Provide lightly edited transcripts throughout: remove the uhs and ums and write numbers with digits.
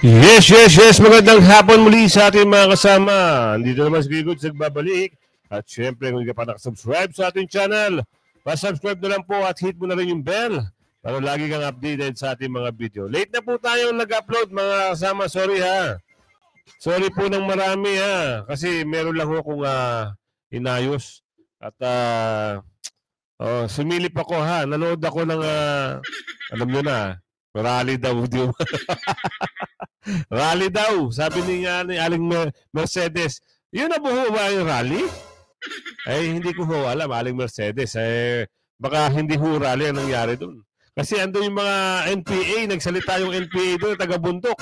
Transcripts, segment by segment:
Yes, yes, yes. Magandang hapon muli sa ating mga kasama. Andito naman si Good nagbabalik. At syempre, kung hindi ka pa nakasubscribe sa ating channel, pa-subscribe na lang po at hit mo na rin yung bell para lagi kang updated sa ating mga video. Late na po tayong nag-upload mga kasama. Sorry ha. Sorry po ng marami ha. Kasi meron lang akong inayos. At sumilip ako ha. Nanood ako ng, alam nyo na, rally daw. Rally daw, sabi ni Aling Mercedes. Yun na buho ba yung rally? Ay, hindi ko ho alam, Aling Mercedes. Baka hindi ho rally ang nangyari doon. Kasi ando yung mga NPA, nagsalita yung NPA doon, taga-bundok.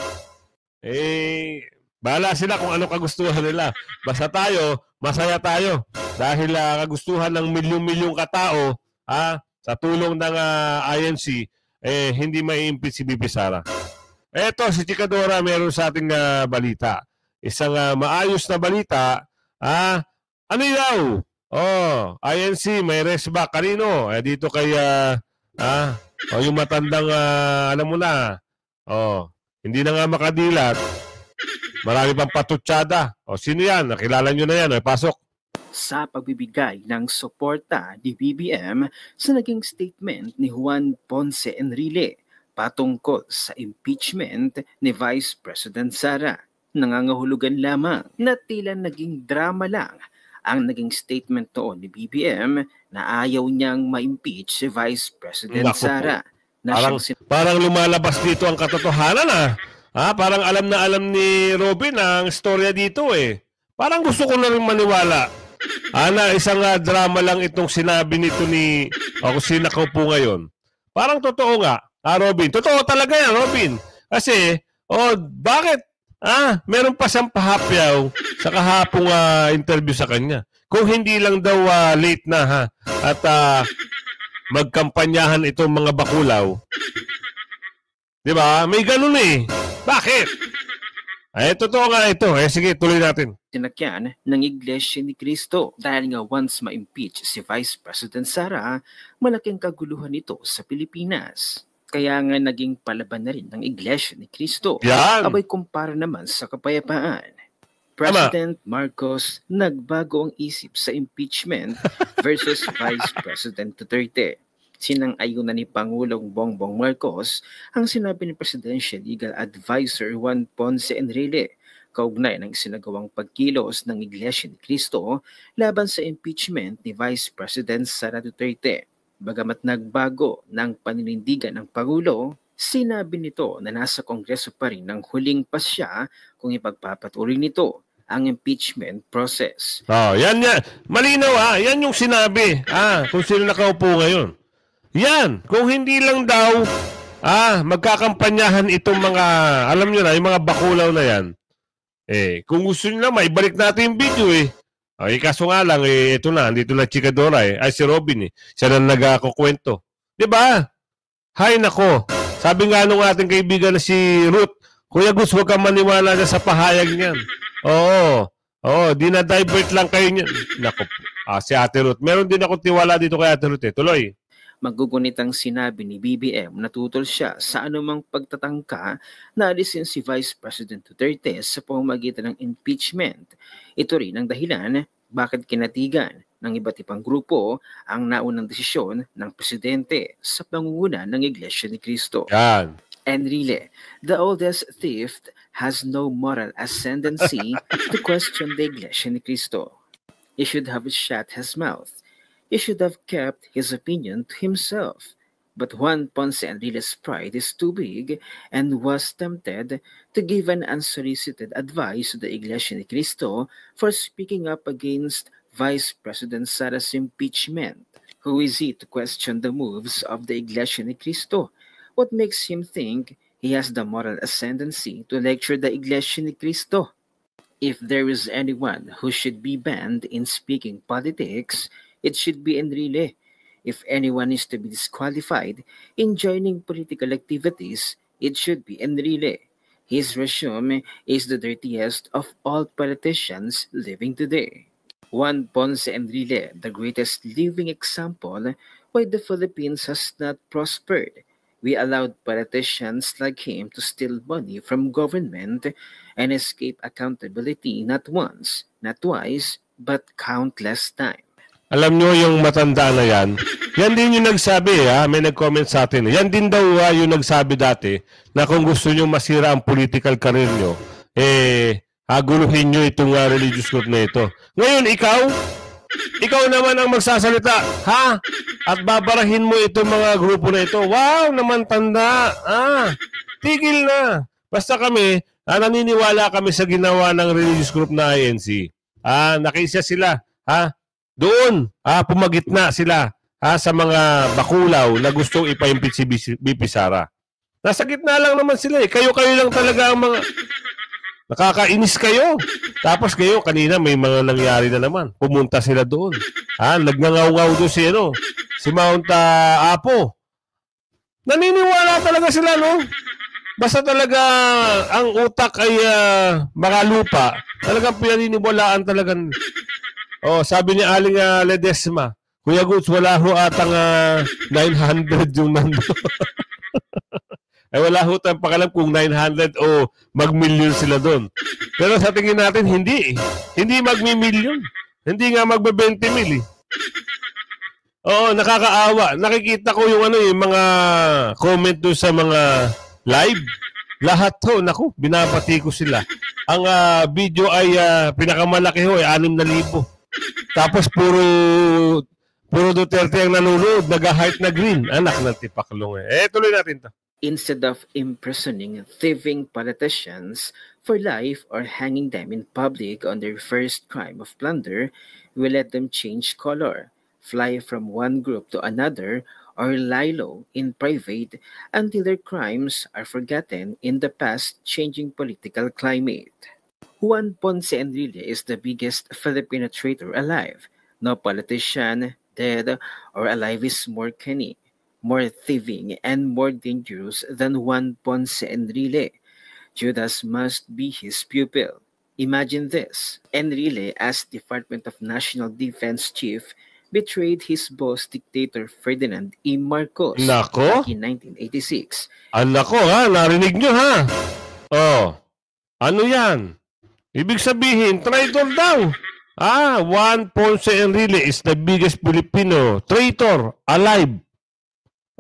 Bahala sila kung ano kagustuhan nila. Basta tayo, masaya tayo. Dahil kagustuhan ng milyong-milyong katao, sa tulong ng INC, hindi mai-impede si Bibi Sara. Eto, si Chikadora meron sa ating balita. Isang maayos na balita. Ano yaw? INC, may resback. Kanino? Dito kay, yung matandang, alam mo na. Hindi na nga makadilat. Marami pang patutsada. Sino yan? Nakilala nyo na yan. Pasok. Sa pagbibigay ng suporta ni BBM sa naging statement ni Juan Ponce Enrile patungkol sa impeachment ni Vice President Sara. Nangangahulugan lamang na tila naging drama lang ang naging statement noon ni BBM na ayaw niyang ma-impeach si Vice President Sara. Parang lumalabas dito ang katotohanan parang alam na alam ni Robin ang storya dito Parang gusto ko na rin maniwala. Na isang drama lang itong sinabi nito ni kung sino nakaupo ngayon. Parang totoo nga. Robin. Totoo talaga yan, Robin. Kasi, bakit? Meron pa siyang pahapyaw sa kahapong interview sa kanya. Kung hindi lang daw late na at magkampanyahan itong mga bakulaw. Di ba? May ganun Bakit? Totoo nga ito. Sige, tuloy natin. Tinakyan ng Iglesia ni Cristo dahil nga once ma-impeach si Vice President Sara, malaking kaguluhan ito sa Pilipinas. Kaya nga naging palaban na rin ng Iglesia ni Cristo. Yan. Abay kumpara naman sa kapayapaan. President Marcos nagbago ang isip sa impeachment versus Vice President Duterte. Sinang-ayunan ni Pangulong Bongbong Marcos ang sinabi ni Presidential Legal Advisor Juan Ponce Enrile kaugnay ng isinagawang pagkilos ng Iglesia ni Cristo laban sa impeachment ni Vice President Sara Duterte. Bagamat nagbago ng paninindigan ng Pangulo, sinabi nito na nasa Kongreso pa rin ng huling pasya kung ipagpapatuloy nito ang impeachment process. Yan. Malinaw yan yung sinabi. Kung sino nakaupo ngayon. Yan. Kung hindi lang daw magkakampanyahan itong mga, alam nyo na, yung mga bakulaw na yan. Kung gusto nyo na, maibalik natin yung video kaso nga lang, ito na, dito na Chikadora ay si Robin siya na nagkukwento. Diba? Hay nako. Sabi nga nung ating kaibigan na si Ruth, Kuya Gus, huwag kang maniwala na sa pahayag niyan. Dinadivert lang kayo niyan. Nako. Si Ate Ruth. Meron din ako tiwala dito kay Ate Ruth. Tuloy. Magugunit ang sinabi ni BBM na tutol siya sa anumang pagtatangka na alisin si Vice President Duterte sa pamamagitan ng impeachment. Ito rin ang dahilan bakit kinatigan ng iba't ibang grupo ang naunang desisyon ng presidente sa pangunguna ng Iglesia ni Cristo. Yan. Enrile, the oldest thief has no moral ascendancy to question the Iglesia ni Cristo. He should have shut his mouth. He should have kept his opinion to himself. But Juan Ponce Enrile's pride is too big and was tempted to give an unsolicited advice to the Iglesia ni Cristo for speaking up against Vice President Sara's impeachment. Who is he to question the moves of the Iglesia ni Cristo? What makes him think he has the moral ascendancy to lecture the Iglesia ni Cristo? If there is anyone who should be banned in speaking politics, it should be Enrile. If anyone is to be disqualified in joining political activities, it should be Enrile. His resume is the dirtiest of all politicians living today. Juan Ponce Enrile, the greatest living example why the Philippines has not prospered, We allowed politicians like him to steal money from government and escape accountability not once, not twice, but countless times. Alam nyo yung matanda na yan, yan din yung nagsabi, may nag-comment sa atin. Yan din daw yung nagsabi dati na kung gusto nyo masira ang political career nyo, aguluhin nyo itong religious group na ito. Ngayon, ikaw naman ang magsasalita, ha? At babarahin mo itong mga grupo na ito. Wow, naman tanda. Tigil na. Basta kami, naniniwala kami sa ginawa ng religious group na INC. Nakisa sila, doon, pumagitna sila sa mga bakulaw na gustong ipa-impeach si BP Sara. Nasa gitna lang naman sila eh. Kayo-kayo lang talaga ang mga... Nakakainis kayo. Tapos kayo, kanina may mga nangyari na naman. Pumunta sila doon. Nagnangaw-ngaw doon si Mount Apo. Naniniwala talaga sila, no? Basta talaga ang utak ay makalupa. Talagang pinaniniwalaan talagang... sabi ni Aling Ledesma, Kuya Goods, wala ho atang 900 yung nando. Ay wala ho tayong pakalam kung 900 o mag-million sila doon. Pero sa tingin natin, hindi. Hindi magmi-million. Hindi nga magbe-20 mil. Nakakaawa. Nakikita ko yung yung mga comment doon sa mga live. Lahat ho, naku, binabati ko sila. Ang video ay pinakamalaki ho, ay 6,000. Tapos puro Duterte ang nanonood, nag-heart na green. Anak ng tipaklong tuloy natin to. Instead of imprisoning thieving politicians for life or hanging them in public on their first crime of plunder, we let them change color, fly from one group to another, or lie low in private until their crimes are forgotten in the fast-changing political climate. Juan Ponce Enrile is the biggest Filipino traitor alive. No politician, dead or alive, is more cunning, more thieving, and more dangerous than Juan Ponce Enrile. Judas must be his pupil. Imagine this. Enrile, as Department of National Defense Chief, betrayed his boss, dictator Ferdinand E. Marcos back in 1986. Nako narinig nyo ano yan? Ibig sabihin, traitor daw. Juan Ponce Enrile is the biggest Filipino traitor alive.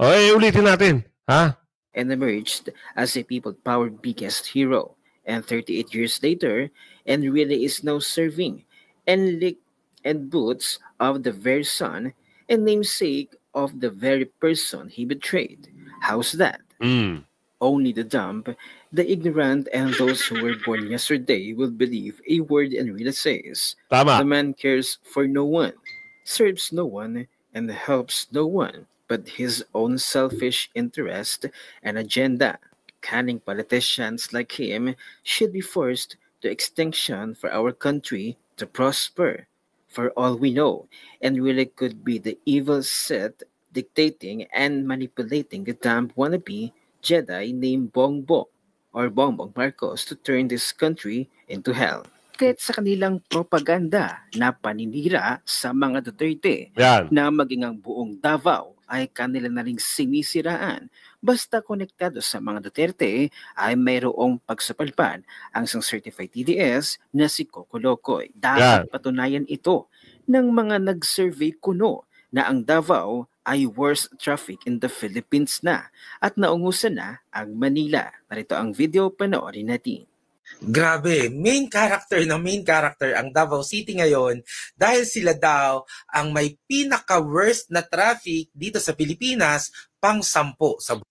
Ulitin natin. And emerged as a people-powered biggest hero. And 38 years later, Enrile is now serving and boots of the very son and namesake of the very person he betrayed. How's that? Only the dumb, the ignorant, and those who were born yesterday will believe a word Enrile says. Tama. The man cares for no one, serves no one, and helps no one but his own selfish interest and agenda. Cunning politicians like him should be forced to extinction for our country to prosper. For all we know, Enrile could be the evil set dictating and manipulating the damn wannabe Jedi named Bongbong or Bongbong Marcos to turn this country into hell. Kahit sa kanilang propaganda na paninira sa mga Duterte na maging ang buong Davao ay kanila na ring sinisiraan. Basta konektado sa mga Duterte ay mayroong pagsapalpan ang isang certified TDS na si Coco Locoy. Dapat patunayan ito ng mga nag-survey kuno na ang Davao ay worst traffic in the Philippines na at naungusan na ang Manila. Narito ang video, panoorin natin. Grabe, main character ang Davao City ngayon dahil sila daw ang may pinaka-worst na traffic dito sa Pilipinas, pang-10 sa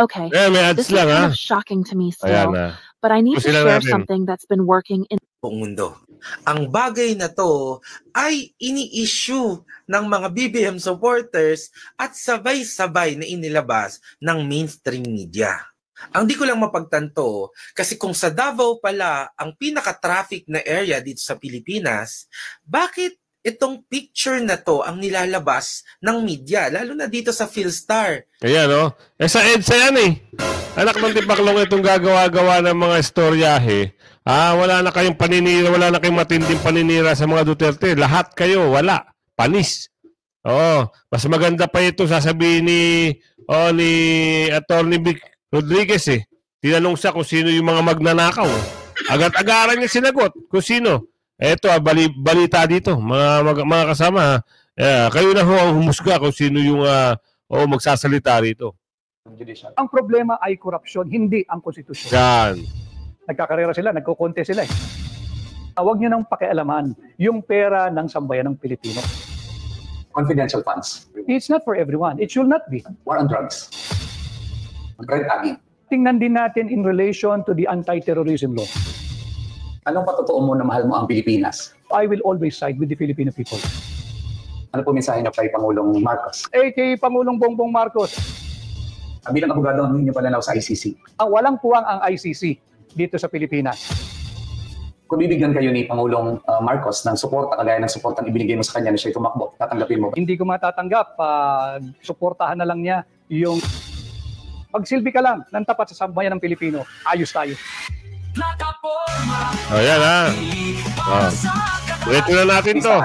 Okay, this is kind of shocking to me still, but I need to share something that's been working in buong mundo. Ang bagay na to ay ini-issue ng mga BBM supporters at sabay-sabay na inilabas ng mainstream media. Ang di ko lang mapagtanto, kasi kung sa Davao pala ang pinaka-traffic na area dito sa Pilipinas, bakit itong picture na to ang nilalabas ng media, lalo na dito sa Philstar? Ayan, sa EDSA yan Anak ng tipaklong itong gagawa-gawa ng mga istoryahe. Wala na kayong paninira, wala na kayong matinding paninira sa mga Duterte. Lahat kayo, wala. Panis. Mas maganda pa ito sasabihin ni ni Attorney Vic Rodriguez eh. Tinanong siya kung sino yung mga magnanakaw. Agad-agaran niya sinagot kung sino. Eto, balita dito, mga kasama. Kayo na ho ang humusga kung sino yung magsasalita rito. Ang problema ay korupsyon, hindi ang konstitusyon. Yan. Nagkakarera sila, nagkukonte sila eh. Huwag nyo nang pakialaman yung pera ng sambayan ng Pilipino. Confidential funds. It's not for everyone. It should not be. War on drugs. Red tagging. Tingnan din natin in relation to the anti-terrorism law. Anong patotoo mo na mahal mo ang Pilipinas? I will always side with the Filipino people. Ano po mensahe niyo kay Pangulong Marcos? Kay Pangulong Bongbong Marcos. Bilang abogado, ang inyong pananaw sa ICC? Walang puwang ang ICC dito sa Pilipinas. Kung bibigyan kayo ni Pangulong Marcos ng suporta, kagaya ng suportang ibinigay mo sa kanya na siya tumakbo, tatanggapin mo ba? Hindi ko matatanggap. Suportahan na lang niya yung pagsilbi ka lang ng tapat sa sambayan ng Pilipino. Ayos tayo. Ayan ha. Ito na natin to.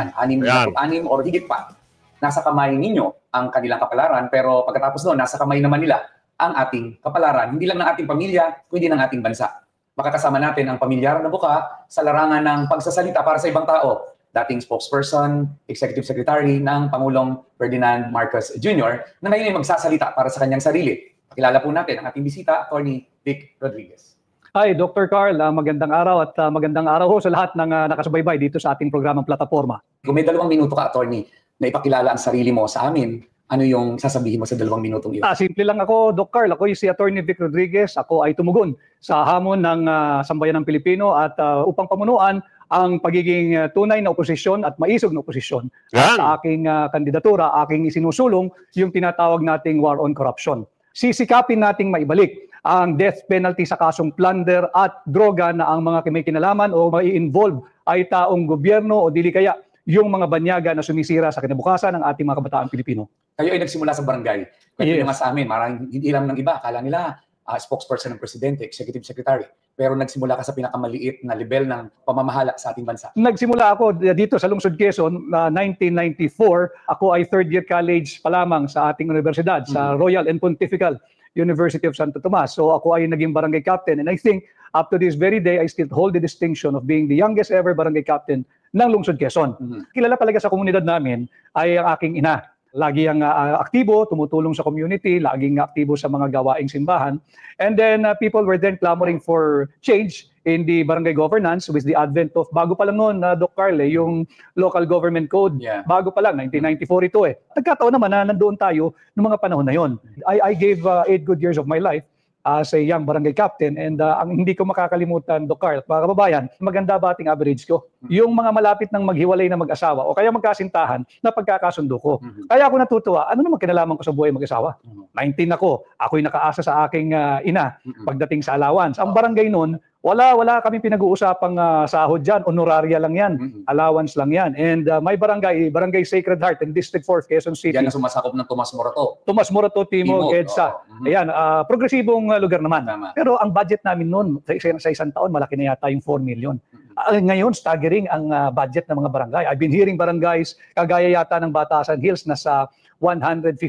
Anim or higit pa. Nasa kamay ninyo ang kanilang kapalaran, pero pagkatapos noon, nasa kamay naman nila ang ating kapalaran. Hindi lang ng ating pamilya, kundi ng ating bansa. Makakasama natin ang pamilyar na buka sa larangan ng pagsasalita para sa ibang tao. Dating spokesperson, executive secretary ng Pangulong Ferdinand Marcos Jr. na ngayon ay magsasalita para sa kanyang sarili. Pakilala po natin ang ating bisita, Attorney Vic Rodriguez. Hi, Dr. Carl. Magandang araw at magandang araw ho sa lahat ng nakasubaybay dito sa ating programang plataforma. Kung may 2 minuto ka, Attorney, na ipakilala ang sarili mo sa amin, ano yung sasabihin mo sa 2 minutong iyon? Simple lang ako, Doc Carl. Ako si Attorney Vic Rodriguez. Ako ay tumugon sa hamon ng sambayan ng Pilipino at upang pamunuan ang pagiging tunay na oposisyon at maisog na oposisyon. At sa aking kandidatura, aking isinusulong yung tinatawag nating war on corruption. Sisikapin nating maibalik ang death penalty sa kasong plunder at droga na ang mga may kinalaman o mai-involve ay taong gobyerno o dili kaya yung mga banyaga na sumisira sa kinabukasan ng ating mga kabataan Pilipino. Kayo ay nagsimula sa barangay. Kwento naman sa amin, marang hindi lang ng iba. Akala nila spokesperson ng presidente, executive secretary. Pero nagsimula ka sa pinakamaliit na level ng pamamahala sa ating bansa. Nagsimula ako dito sa Lungsod Quezon, 1994. Ako ay third year college pa lamang sa ating universidad, sa Royal and Pontifical University of Santo Tomas. So ako ay naging barangay captain. And I think up to this very day, I still hold the distinction of being the youngest ever barangay captain ng Lungsod Quezon. Kilala talaga sa komunidad namin ay ang aking ina. Lagi ang aktibo, tumutulong sa community, laging aktibo sa mga gawaing simbahan. And then people were then clamoring for change in the barangay governance with the advent of, bago pa lang noon, Doc Carl, yung local government code. Bago pa lang, 1994 ito eh. Nagkataon naman na nandoon tayo noong mga panahon na yon. I gave 8 good years of my life as a young barangay captain, and ang hindi ko makakalimutan, Doc Carl, mga kababayan, maganda ba ating average ko? Yung mga malapit ng maghiwalay na mag-asawa o kaya magkasintahan na pagkakasundo ko. Kaya ako natutuwa, ano naman kinalaman ko sa buhay mag-asawa? 19 ako, ako'y nakaasa sa aking ina pagdating sa allowance. Ang barangay noon, wala kami pinag-uusapang sahod dyan, honoraria lang yan, allowance lang yan. And my barangay Sacred Heart in District 4, Quezon City. Yan ang sumasakop ng Tomas Morato. Tomas Morato, Timog, EDSA. Ayan, progresibong lugar naman. Pero ang budget namin noon, sa isang taon, malaki na yata yung 4 million. Ngayon, staggering ang budget ng mga barangay. I've been hearing barangays, kagaya yata ng Batasan Hills, nasa 150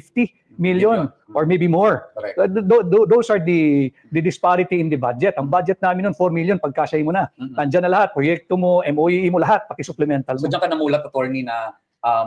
million or maybe more. Those are the disparity in the budget. Ang budget namin noon, 4 million, pagkasya mo na. Nandiyan na lahat, proyekto mo, MOE mo, lahat, paki-supplemental mo. So diyan ka namulat, attorney, na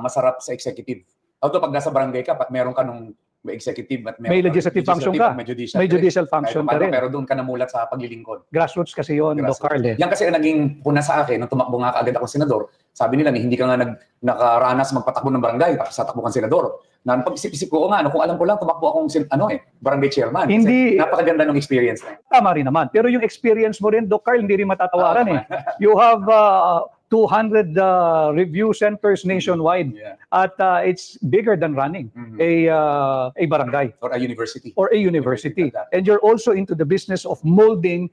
masarap sa executive. Although pag nasa barangay ka, meron ka nung executive at may legislative function ka. May judicial function ka rin. Pero doon ka namulat sa paglilingkod. Grassroots kasi yun, Doc Carl. Yan kasi ang naging puna sa akin, nung tumakbo nga kaagad akong senador, sabi nila, hindi ka nga nakaranas magpatakbo ng barangay, tapos sa takbo kang senador. Pag-isip-isip ko nga, kung alam ko lang, tumakbo akong barangay chairman. Hindi, napakaganda ng experience na. Tama rin naman. Pero yung experience mo rin, Doc Carl, hindi rin matatawaran eh. You have 200 review centers nationwide at it's bigger than running a barangay or a university and you're also into the business of molding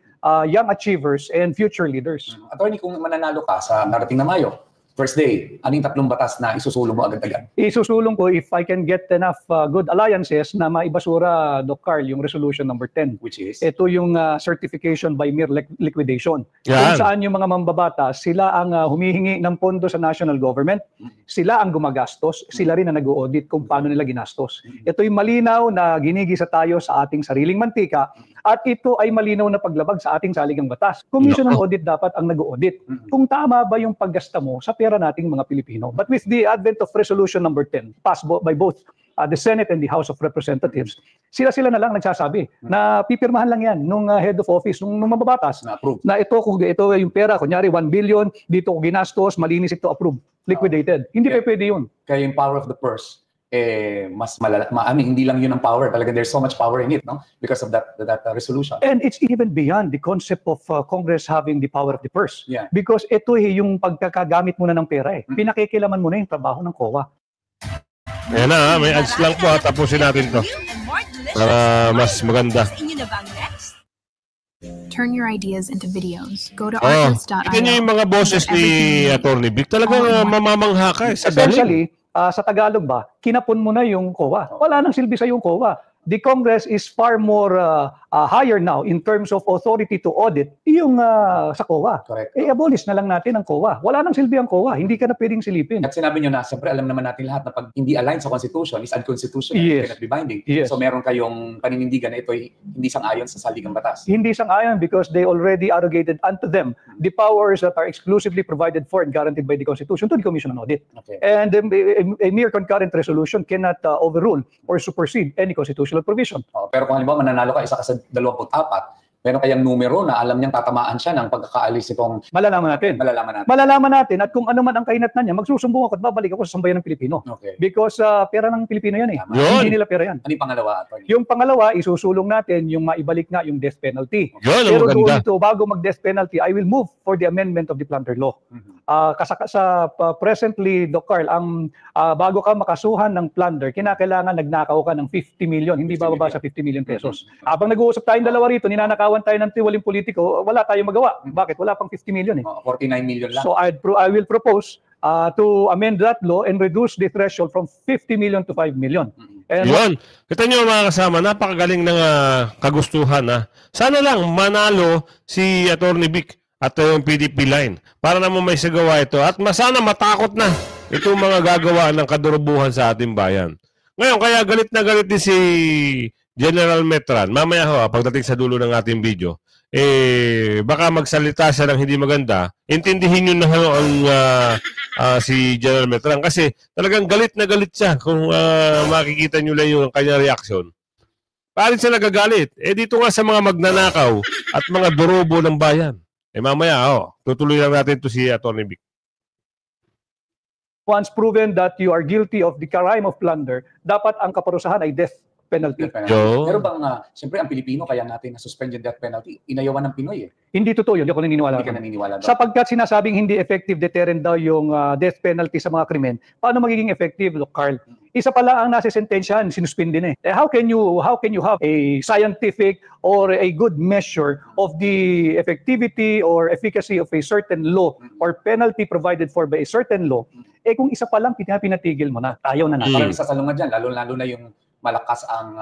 young achievers and future leaders. Attorney, kung mananalo ka sa darating na Mayo, First day, anong 3 batas na isusulong mo agad-agad? Isusulong ko if I can get enough good alliances na maibasura, Doc Carl, yung resolution number 10. Which is? Ito yung certification by mere liquidation. Yan. Kung saan yung mga mambabatas, sila ang humihingi ng pondo sa national government, sila ang gumagastos, sila rin ang nag-audit kung paano nila ginastos. Ito yung malinaw na ginigisa tayo sa ating sariling mantika at ito ay malinaw na paglabag sa ating saligang batas. Commission on Audit dapat ang nag-audit. Kung tama ba yung paggasta mo sa pera nating mga Pilipino. But with the advent of resolution number 10, passed by both the Senate and the House of Representatives, sila-sila na lang nagsasabi na pipirmahan lang yan nung head of office, nung mababatas, na ito, kung ito yung pera, kunyari 1 billion, dito ko ginastos, malinis ito, approved, liquidated. Hindi pa pwede yun. Kaya yung power of the purse, mas malala, hindi lang yun ang power. Talaga there's so much power in it, no? Because of that resolution. And it's even beyond the concept of Congress having the power of the purse. Yeah. Because ito yung pagkakagamit mo na ng pera Pinakikilaman mo na yung trabaho ng COA. Ayan na, may ads lang po. Tapusin natin to para mas maganda. Turn your ideas into videos. Go to artlist.io. Ito yung mga boses ni Atty. Vic. Talagang mamamangha ka. Essentially, sa Tagalog ba, kinapon mo na yung COA. Wala nang silbi sa yung COA. The Congress is far more higher now in terms of authority to audit yung sa COA. Correct. Abolish na lang natin ang COA. Wala nang silbi ang COA. Hindi ka na pwedeng silipin. At sinabi nyo na, siyempre alam naman natin lahat na pag hindi aligned sa Constitution is unconstitutional. Yes. Cannot be binding. Yes. So meron kayong paninindigan na ito ay hindi sang-ayon sa saligang batas. Hindi sang-ayon because they already arrogated unto them the powers that are exclusively provided for and guaranteed by the Constitution to the Commission on Audit. Okay. And a mere concurrent resolution cannot overrule or supersede any constitutional provision. Pero kung halimbawa mananalo ka isa ka sa 24, meron kayang numero na alam niyang tatamaan siya ng pagkakaalis itong... Malalaman natin. Malalaman natin at kung ano man ang kahinatnan niya, magsusumbong ako at babalik ako sa sambayan ng Pilipino. Okay. Because pera ng Pilipino yan eh. Yun. Hindi nila pera yan. Ano yung pangalawa, Atty.? Yung pangalawa, isusulong natin yung maibalik nga yung death penalty. Yun, pero maganda. doon ito, bago mag-death penalty, I will move for the amendment of the plunder law. Presently, Doc Carl, bago ka makasuhan ng plunder, kinakailangan nagnakaw ka ng 50 million, hindi bababa sa 50 million pesos. Habang nag-uusap tayong dalawa rito, ninanakawan tayo ng tiwaling politiko, wala tayong magawa. Bakit? Wala pang 50 million eh. 49 million lang. So I will propose to amend that law and reduce the threshold from 50 million to 5 million. And Yun. Kita nyo mga kasama, napakagaling ng kagustuhan. Sana lang manalo si Atty. Vic at yung PDP line para naman may sagawa ito at sana matakot na itong mga gagawa ng kadurubuhan sa ating bayan. Ngayon, kaya galit na galit din si General Metran. Mamaya pagdating sa dulo ng ating video, baka magsalita siya ng hindi maganda. Intindihin nyo na ang si General Metran kasi talagang galit na galit siya kung makikita nyo lang yung kanya reaksyon. Parin siya nagagalit. Dito nga sa mga magnanakaw at mga durobo ng bayan. Mamaya, tutuloy lang natin to si Atty. Vic. Once proven that you are guilty of the crime of plunder, dapat ang kaparusahan ay death penalty. Pero bang, siyempre ang Pilipino, kaya natin na-suspend yung death penalty, inayawan ng Pinoy eh. Hindi totoo yun, hindi ako naniniwala. Hindi ka naniniwala doon. Sapagkat sinasabing hindi effective deterrent daw yung death penalty sa mga krimen, paano magiging effective, Doc Carl? Isa pala ang nasa sentensyahan, sinuspend din eh. How can you have a scientific or a good measure of the effectivity or efficacy of a certain law or penalty provided for by a certain law? Kung isa pa lang, pinatigil mo na, ayaw na natin. Parang sasalungan dyan, lalo na yung malakas ang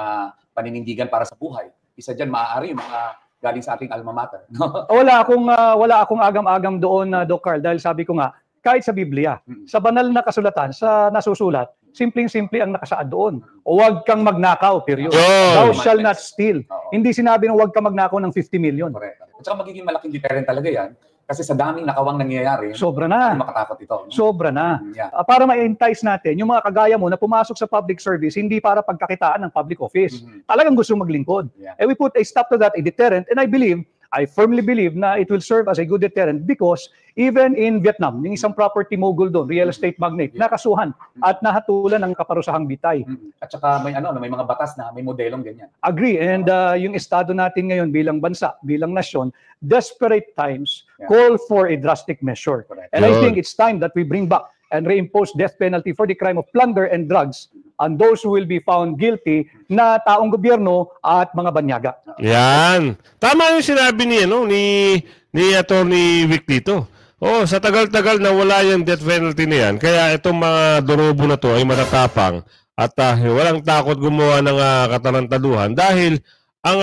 paninindigan para sa buhay. Isa dyan, maaari yung mga galing sa ating alma mater. Wala akong agam-agam doon, Doc Carl, dahil sabi ko nga, kahit sa Biblia, sa banal na kasulatan, sa nasusulat, simpleng-simple ang nakasaad doon. Huwag kang magnakaw, period. Thou shall not steal. Hindi sinabi na huwag kang magnakaw ng 50 million. Correct. At saka magiging malaking deterrent talaga yan. Kasi sa daming nakawang nangyayari, sobra na. Makatakot ito. No? Sobra na. Yeah. Para ma-entice natin, yung mga kagaya mo na pumasok sa public service, hindi para pagkakitaan ng public office. Talagang gusto maglingkod. Yeah. And we put a stop to that, a deterrent, and I firmly believe na it will serve as a good deterrent because even in Vietnam, yung isang property mogul doon, real estate magnate, nakasuhan at nahatulan ng kaparusahang bitay. At saka may mga batas na may modelong ganyan. Agree. And yung estado natin ngayon bilang bansa, bilang nasyon, desperate times call for a drastic measure. Correct. And I think it's time that we bring back and reimpose death penalty for the crime of plunder and drugs and those who will be found guilty na taong gobyerno at mga banyaga. Yan. Tama yung sinabi ni Atty. Vic dito. Oo, sa tagal-tagal na wala yung death penalty na yan, kaya itong mga durobo na to ay matatapang at walang takot gumawa ng katarantaduhan dahil ang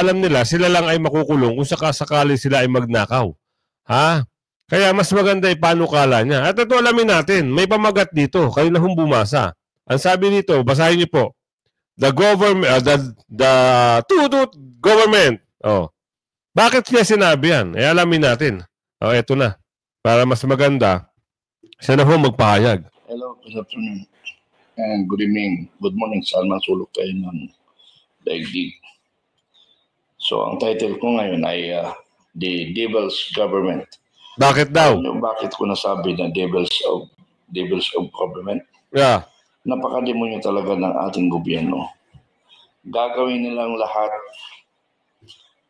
alam nila, sila lang ay makukulong kung sakasakali sila ay magnakaw. Ha? Kaya mas maganda ipanukala niya. At ito alamin natin, may pamagat dito, kayo na bumasa. Ang sabi dito, basahin niyo po, the government, government. Oh. Bakit niya sinabi yan? Alamin natin. Oh, eto na. Para mas maganda, siya na ho magpahayag. Hello, good afternoon. And good evening. Good morning. Salman sulok kayo ng daigdig. So, ang title ko ngayon ay The Devil's Government. Bakit daw? Bakit ko nasabi na Devil's of Government? Yeah. Napakademonyo talaga ng ating gobyerno. Gagawin nilang lahat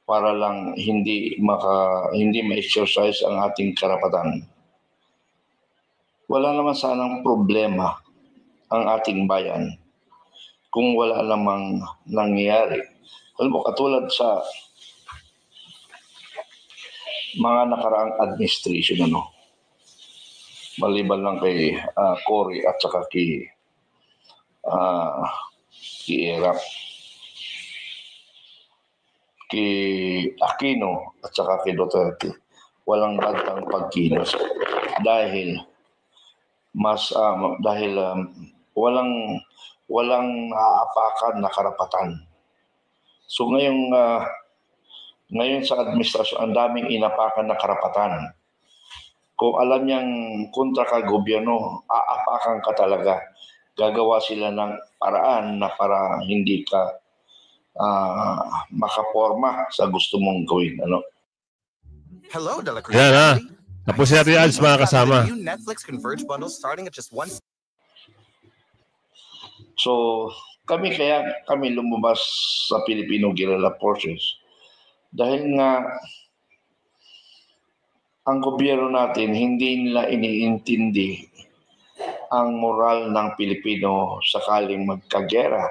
para lang hindi ma-exercise ang ating karapatan. Wala naman sanang problema ang ating bayan kung wala namang nangyayari. Alam mo, katulad sa mga nakaraang administration, maliban lang kay Cory at saka kay Erap, kay Aquino at saka kay Duterte, walang bagtang pagkilos dahil walang naaapakan na karapatan. So ngayon sa administrasyon, ang daming inapakan na karapatan. Kung alam niyang kontra ka gobyerno, aapakan ka talaga. Gagawa sila ng paraan na para hindi ka makaporma sa gusto mong gawin. Hello, Dela Cruz. Yan Tapos natin yung ads mga kasama. Netflix Converge bundle starting at just one. So, kami lumabas sa Filipino Guerrilla Forces dahil nga ang gobyerno natin hindi nila iniintindi ang moral ng Pilipino sakaling magkagera.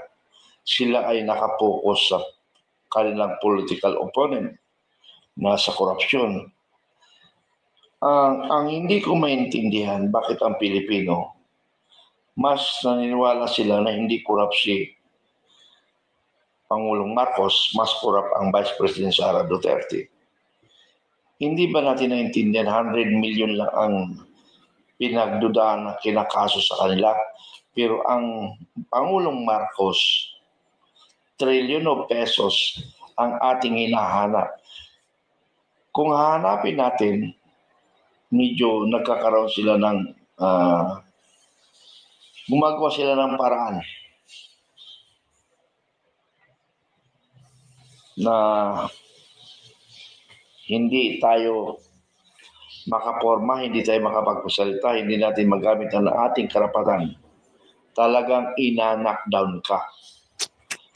Sila ay nakapokus sa kanilang political opponent na sa korupsyon. Ang hindi ko maintindihan bakit ang Pilipino mas naniniwala sila na hindi korap si Pangulong Marcos, mas korap ang Vice President Sara Duterte. Hindi ba natin naintindihan 100 million lang ang pinagdudahan na kinakaso sa kanila, pero ang Pangulong Marcos trilyon of pesos ang ating hinahanap. Kung hahanapin natin, medyo nagkakaroon sila ng gumagawa sila ng paraan na hindi tayo makaporma, hindi tayo makapagpasalita, hindi natin magamit ang ating karapatan. Talagang ina-knockdown ka.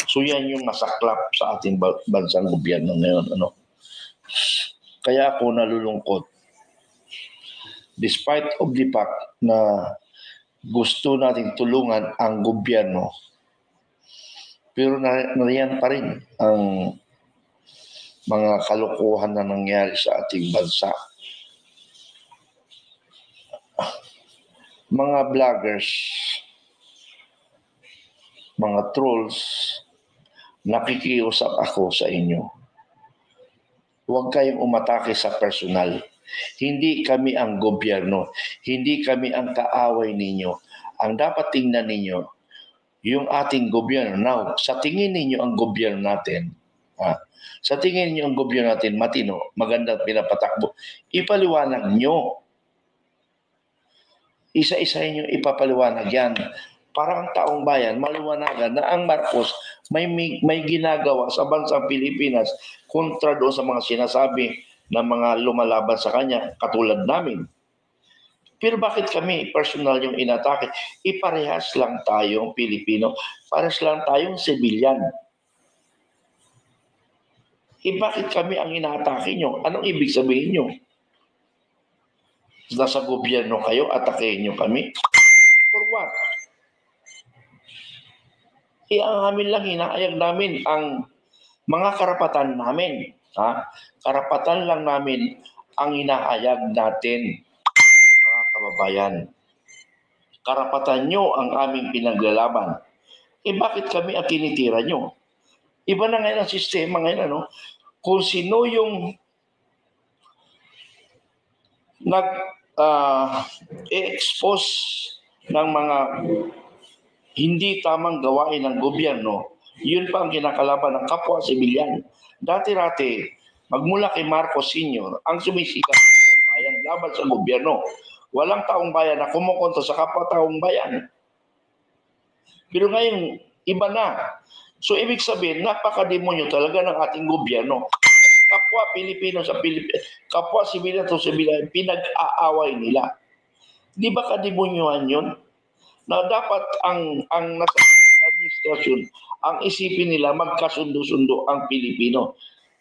So yan yung masaklap sa ating bansang gobyerno ngayon. Kaya ako nalulungkot. Despite of the fact na gusto nating tulungan ang gobyerno, pero nariyan pa rin ang mga kalokohan na nangyari sa ating bansa. Mga vloggers, mga trolls, nakikiusap ako sa inyo. Huwag kayong umatake sa personal. Hindi kami ang gobyerno. Hindi kami ang kaaway ninyo. Ang dapat tingnan ninyo, yung ating gobyerno. Now, sa tingin ninyo ang gobyerno natin, sa tingin ninyo ang gobyerno natin matino, magandang pinapatakbo, ipaliwanag nyo. Isa-isa nyo ipapaliwanag yan. Para ang taong bayan maliwanagan na ang Marcos may ginagawa sa bansang Pilipinas kontra doon sa mga sinasabi ng mga lumalaban sa kanya katulad namin. Pero bakit kami personal yung inatake? Iparehas lang tayong Pilipino, parehas lang tayong civilian. Bakit kami ang inatake nyo? Anong ibig sabihin nyo? Nasa gobyerno kayo, atakehin nyo kami? For what? Ang amin lang, hinaayag namin ang mga karapatan namin. Karapatan lang namin ang hinahayag natin, mga kababayan. Karapatan nyo ang aming pinaglalaban. Bakit kami ang tinitira nyo? Iba na ngayon ang sistema ngayon, ano? Kung sino yung nag-expose ng mga hindi tamang gawain ng gobyerno, yun pa ang kinakalaban ng kapwa sibilyan. Dati-rati, magmula kay Marcos Sr., ang sumisikat ng bayan laban sa gobyerno. Walang taong bayan na kumukontra sa kapwa taong bayan. Pero ngayon, iba na. So, ibig sabihin, napakademonyo talaga ng ating gobyerno. Kapwa Pilipino sa Pilipinas, kapwa sibilyan to sibilyan, pinag-aaway nila. Di ba kademonyohan yun? Na dapat ang nasa administrasyon, ang isipin nila magkasundo-sundo ang Pilipino.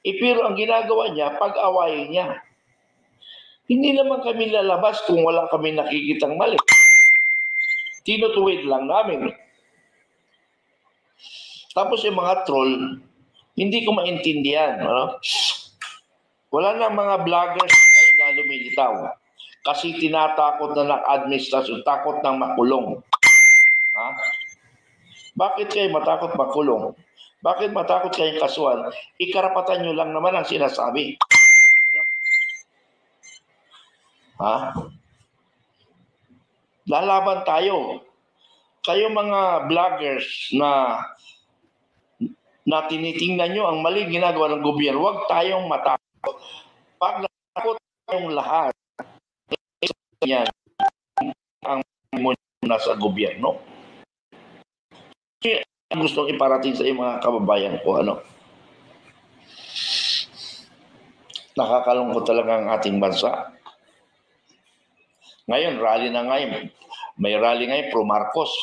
Pero ang ginagawa niya, pag-awayin niya. Hindi naman kami lalabas kung wala kami nakikitang mali. Tinutuwid lang namin. Tapos yung mga troll, hindi ko maintindihan. Ano? Wala na mga vloggers na lumilitaw. Kasi tinatakot na ng administrasyon, takot ng makulong. Ha? Bakit kayo matakot makulong? Bakit matakot kayong kasuhan? Ikarapatan nyo lang naman ang sinasabi. Ano? Ha? Lalaban tayo. Kayo mga vloggers na tinitingnan nyo ang mali ginagawa ng gobyerno, huwag tayong matakot. Pag natakot tayong lahat, yan ang nasa gobyerno. Ang gustong iparating sa mga kababayan ko, ano? Nakakalungkot talaga ang ating bansa. Ngayon, rally na ngayon. May rally ngayon pro Marcos,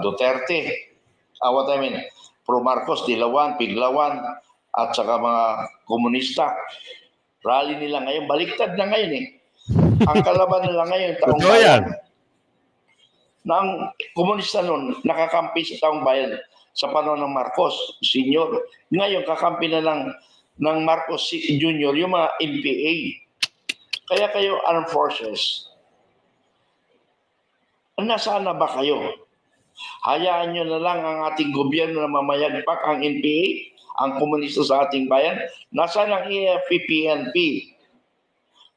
Duterte. What I mean, pro Marcos, Dilawan, Piglawan, at saka mga komunista. Rally nila ngayon. Baliktad na ngayon eh. Ang kalaban nila ngayon, taong bayan. Na ang komunista noon, nakakampi sa taong bayan sa panahon ng Marcos Sr. Ngayon, kakampi na lang ng Marcos Jr. yung mga NPA. Kaya kayo, armed forces, nasaan na ba kayo? Hayaan nyo na lang ang ating gobyerno na mamayagpak ang NPA, ang komunista sa ating bayan. Nasaan ang EFP, PNP?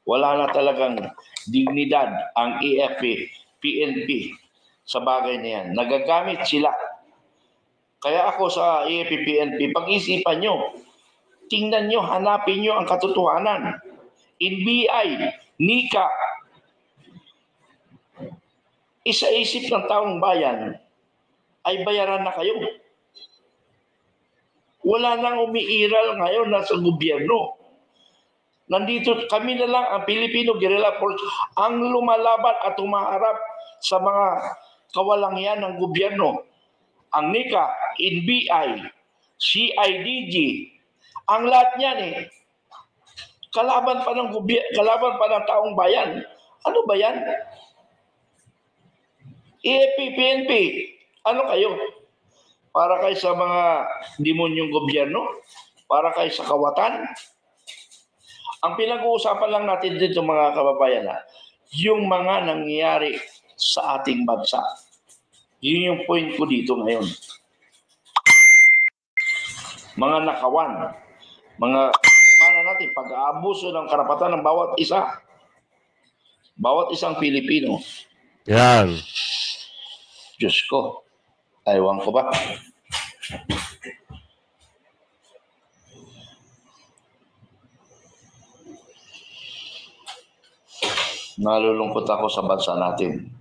Wala na talagang dignidad ang EFP, PNP sa bagay na yan. Nagagamit sila. Kaya ako sa EFP, PNP, pag-isipan nyo, tingnan nyo, hanapin nyo ang katotohanan. NBI, NICA, isa-isip ng taong bayan, ay bayaran na kayo. Wala nang umiiral ngayon nasa gobyerno. Nandito kami na lang, ang Filipino Guerrilla Force, ang lumalaban at humaharap sa mga kawalangian ng gobyerno. Ang NICA, NBI, CIDG, ang lahat niyan eh. Kalaban pa ng gobyerno, kalaban pa ng taong bayan. Ano ba yan? EFP, PNP, ano kayo? Para kayo sa mga demonyong gobyerno? Para kayo sa kawatan? Ang pinag-uusapan lang natin dito mga kababayan, yung mga nangyayari sa ating bansa. Yun yung point ko dito ngayon. Mga nakawan, mga mana natin pag-aabuso ng karapatan ng bawat isa. Bawat isang Pilipino. Yan. Diyos ko, aywan ko ba? Nalulungkot ako sa bansa natin.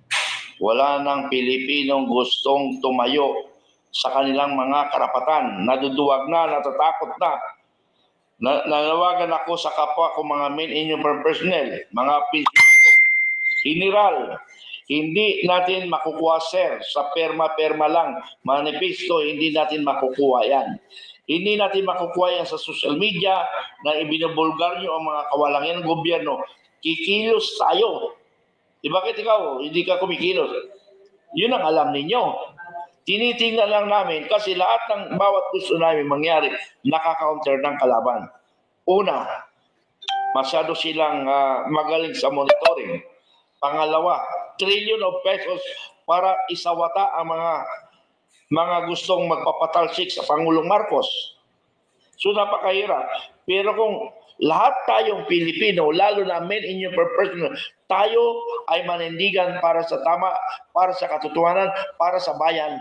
Wala nang Pilipinong gustong tumayo sa kanilang mga karapatan. Naduduwag na, natatakot na. Nanawagan ako sa kapwa ko mga men in your personnel, mga general. Hindi natin makukuha, sir, sa perma-perma lang. Manifesto, hindi natin makukuha yan. Hindi natin makukuha yan sa social media na ibinubulgar nyo ang mga kawalangan ng gobyerno. Kikilos tayo. Bakit ikaw, hindi ka kumikilos? Yun ang alam ninyo. Tinitingnan lang namin kasi lahat ng bawat gusto namin mangyari, nakaka-counter ng kalaban. Una, Masyado silang magaling sa monitoring. Pangalawa, trillion of pesos para isawata ang mga gustong magpapatalsik sa Pangulong Marcos. So napakahirap. Pero kung lahat tayong Pilipino, lalo na men in your person, tayo ay manindigan para sa tama, para sa katotohanan, para sa bayan,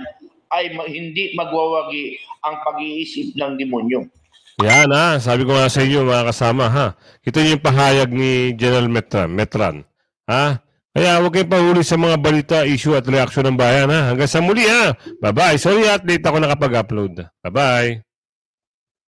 ay hindi magwawagi ang pag-iisip ng demonyo. Yan sabi ko nga sa inyo mga kasama Ito yung pahayag ni General Metran. Kaya huwag kayong pahuli sa mga balita, issue at reaksyon ng bayan Hanggang sa muli Bye-bye. Sorry late ako nakapag-upload. Bye-bye.